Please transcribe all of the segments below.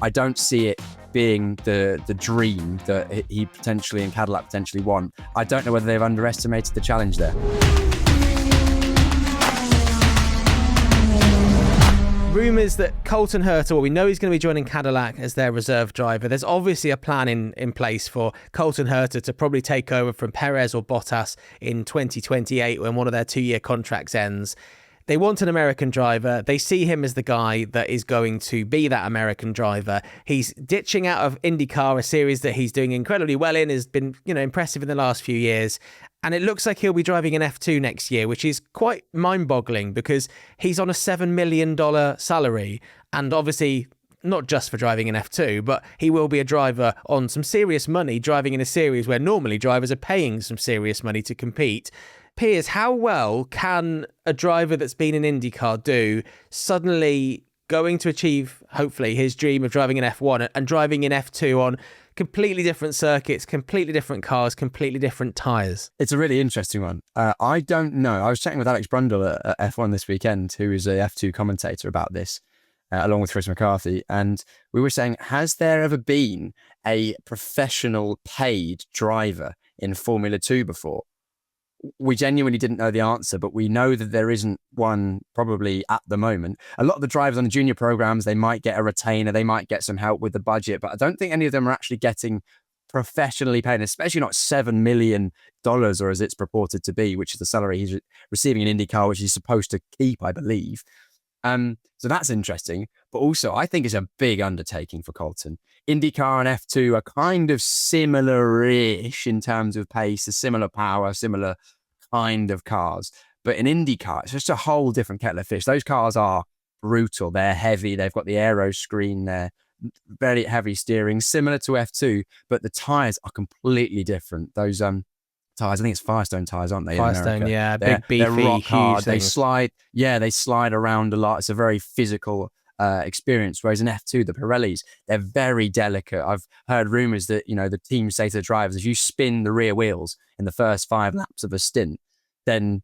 I don't see it being the dream that he potentially and Cadillac potentially want. I don't know whether they've underestimated the challenge there. Rumours that Colton Herta, well, we know he's going to be joining Cadillac as their reserve driver. There's obviously a plan in place for Colton Herta to probably take over from Perez or Bottas in 2028 when one of their 2-year contracts ends. They want an American driver. They see him as the guy that is going to be that American driver. He's ditching out of Indycar, a series that he's doing incredibly well in, has been, impressive in the last few years. And it looks like he'll be driving an F2 next year, which is quite mind-boggling because he's on a $7 million salary. And obviously, not just for driving an F2, but he will be a driver on some serious money, driving in a series where normally drivers are paying some serious money to compete. Piers, how well can a driver that's been in IndyCar do suddenly going to achieve, hopefully, his dream of driving an F1 and driving in F2 on completely different circuits, completely different cars, completely different tyres? It's a really interesting one. I don't know. I was chatting with Alex Brundle at F1 this weekend, who is a F2 commentator, about this, along with Chris McCarthy. And we were saying, has there ever been a professional paid driver in Formula 2 before? We genuinely didn't know the answer, but we know that there isn't one probably at the moment. A lot of the drivers on the junior programs, they might get a retainer, they might get some help with the budget, but I don't think any of them are actually getting professionally paid, especially not $7 million, or as it's purported to be, which is the salary he's receiving in IndyCar, which he's supposed to keep, I believe. So that's interesting, but also I think it's a big undertaking for Colton. IndyCar and F2 are kind of similar-ish in terms of pace, a similar power, similar kind of cars. But in IndyCar, it's just a whole different kettle of fish. Those cars are brutal. They're heavy. They've got the aero screen there, very heavy steering, similar to F2, but the tyres are completely different. Those tyres, I think it's Firestone tyres, aren't they? Firestone, yeah, big, beefy, they're rock hard. huge. They slide around a lot. It's a very physical experience. Whereas in F2, the Pirellis, they're very delicate. I've heard rumours that the teams say to the drivers, if you spin the rear wheels in the first 5 laps of a stint, then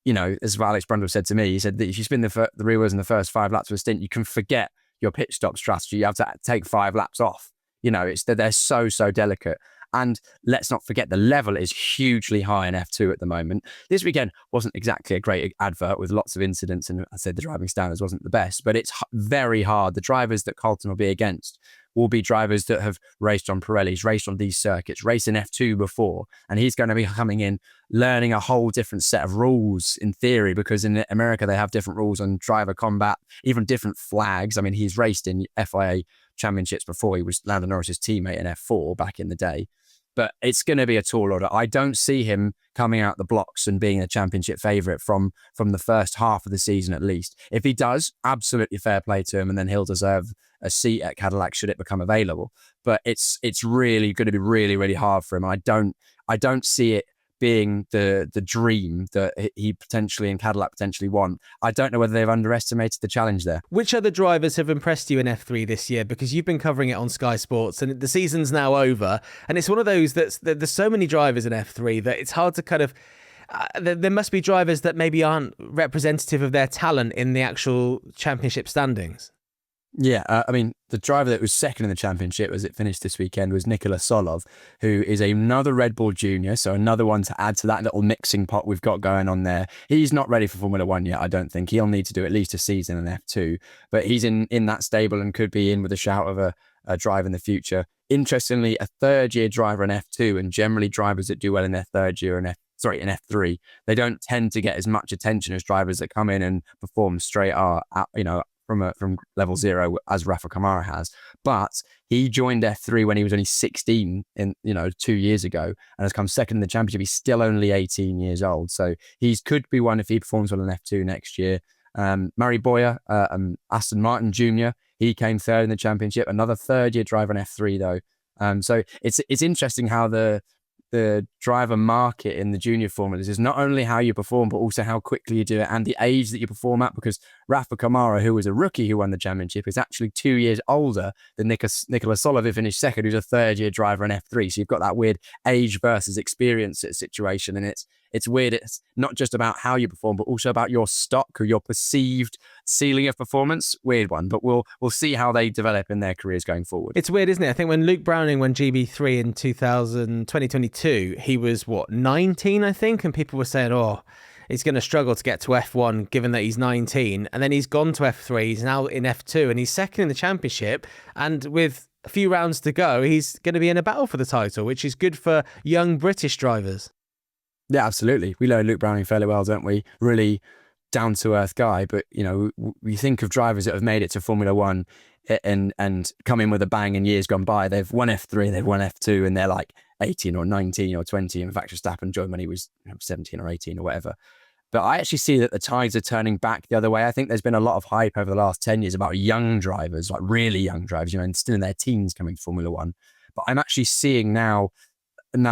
as Alex Brundle said to me, he said that if you spin the rear wheels in the first 5 laps of a stint, you can forget your pit stop strategy. You have to take 5 laps off. They're so delicate. And let's not forget, the level is hugely high in F2 at the moment. This weekend wasn't exactly a great advert with lots of incidents, and I said the driving standards wasn't the best, but it's very hard. The drivers that Colton will be against will be drivers that have raced on Pirellis, raced on these circuits, raced in F2 before, and he's going to be coming in, learning a whole different set of rules in theory, because in America they have different rules on driver combat, even different flags. I mean, he's raced in FIA championships before. He was Lando Norris's teammate in F4 back in the day. But it's going to be a tall order. I don't see him coming out the blocks and being a championship favourite from the first half of the season at least. If he does, absolutely fair play to him, and then he'll deserve a seat at Cadillac should it become available. But it's really going to be really, really hard for him. I don't see it being the dream that he potentially and Cadillac potentially want. I don't know whether they've underestimated the challenge there. Which other drivers have impressed you in F3 this year? Because you've been covering it on Sky Sports and the season's now over. And it's one of those there's so many drivers in F3 that it's hard to kind of... there must be drivers that maybe aren't representative of their talent in the actual championship standings. Yeah, I mean, the driver that was second in the championship as it finished this weekend was Nikola Solov, who is another Red Bull junior, so another one to add to that little mixing pot we've got going on there. He's not ready for Formula 1 yet, I don't think. He'll need to do at least a season in F2, but he's in that stable and could be in with a shout of a drive in the future. Interestingly, a third-year driver in F2, and generally drivers that do well in their third year in F3, they don't tend to get as much attention as drivers that come in and perform straight from level 0 as Rafa Kamara has. But he joined F3 when he was only 16 2 years ago and has come second in the championship. He's still only 18 years old. So he could be one if he performs well in F2 next year. Murray Boyer, Aston Martin Jr., he came third in the championship. Another third-year driver in F3 though. So it's interesting how the driver market in the junior formulas is not only how you perform, but also how quickly you do it and the age that you perform at, because Rafa Kamara, who was a rookie who won the championship, is actually 2 years older than Nikola Solov, who finished second, who's a third-year driver in F3. So you've got that weird age versus experience situation, and it's it's weird. It's not just about how you perform, but also about your stock or your perceived ceiling of performance. Weird one, but we'll see how they develop in their careers going forward. It's weird, isn't it? I think when Luke Browning won GB3 in 2022, he was, 19, I think? And people were saying, oh, he's going to struggle to get to F1 given that he's 19. And then he's gone to F3, he's now in F2, and he's second in the championship. And with a few rounds to go, he's going to be in a battle for the title, which is good for young British drivers. Yeah, absolutely. We know Luke Browning fairly well, don't we? Really down-to-earth guy. But, we think of drivers that have made it to Formula One and come in with a bang in years gone by. They've won F3, they've won F2, and they're like 18 or 19 or 20. In fact, Verstappen joined when he was 17 or 18 or whatever. But I actually see that the tides are turning back the other way. I think there's been a lot of hype over the last 10 years about young drivers, like really young drivers, and still in their teens coming to Formula One. But I'm actually seeing now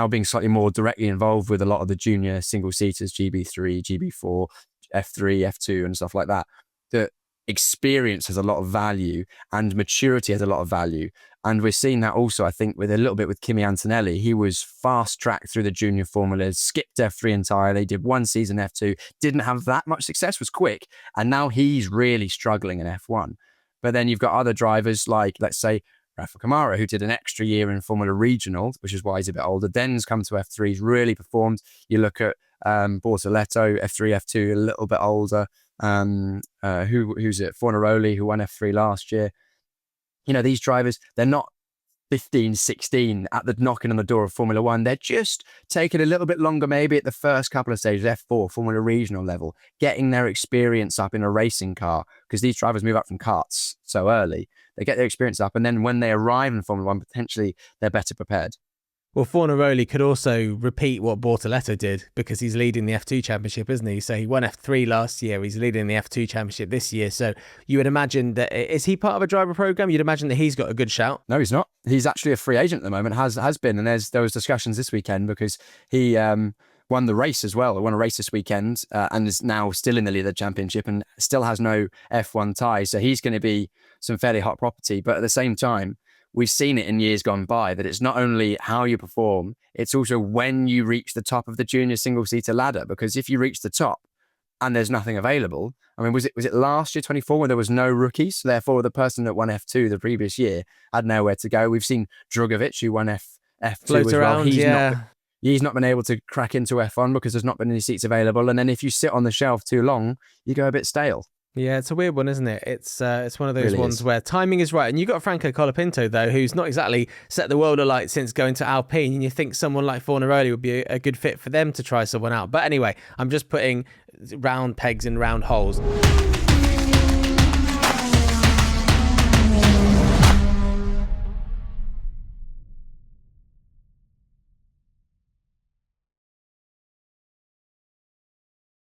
being slightly more directly involved with a lot of the junior single-seaters, GB3, GB4, F3, F2 and stuff like that, that experience has a lot of value and maturity has a lot of value. And we're seeing that also, I think, with a little bit with Kimi Antonelli. He was fast-tracked through the junior formulas, skipped F3 entirely, did one season F2, didn't have that much success, was quick, and now he's really struggling in F1. But then you've got other drivers like, let's say, Rafa Kamara, who did an extra year in Formula Regional, which is why he's a bit older. Then's come to F3, he's really performed. You look at Bortoletto, F3, F2, a little bit older. Who's it? Fornaroli, who won F3 last year. These drivers, they're not 15, 16 at the knocking on the door of Formula One. They're just taking a little bit longer, maybe at the first couple of stages, F4, Formula Regional level, getting their experience up in a racing car, because these drivers move up from karts so early. They get their experience up, and then when they arrive in Formula One, potentially they're better prepared. Well, Fornaroli could also repeat what Bortoletto did because he's leading the F2 championship, isn't he? So he won F3 last year. He's leading the F2 championship this year. So you would imagine that, is he part of a driver program? You'd imagine that he's got a good shout. No, he's not. He's actually a free agent at the moment, has been. And there was discussions this weekend because he won the race as well. He won a race this weekend and is now still in the leader championship and still has no F1 ties. So he's going to be some fairly hot property. But at the same time, we've seen it in years gone by that it's not only how you perform, it's also when you reach the top of the junior single-seater ladder. Because if you reach the top and there's nothing available, I mean, was it last year, 24, when there was no rookies? Therefore, the person that won F2 the previous year had nowhere to go. We've seen Drugovic, who won F2 Float as around, well. He's not been able to crack into F1 because there's not been any seats available. And then if you sit on the shelf too long, you go a bit stale. Yeah, it's a weird one, isn't it? It's one of those really ones where timing is right. And you've got Franco Colapinto, though, who's not exactly set the world alight since going to Alpine. And you think someone like Fornaroli would be a good fit for them to try someone out. But anyway, I'm just putting round pegs in round holes.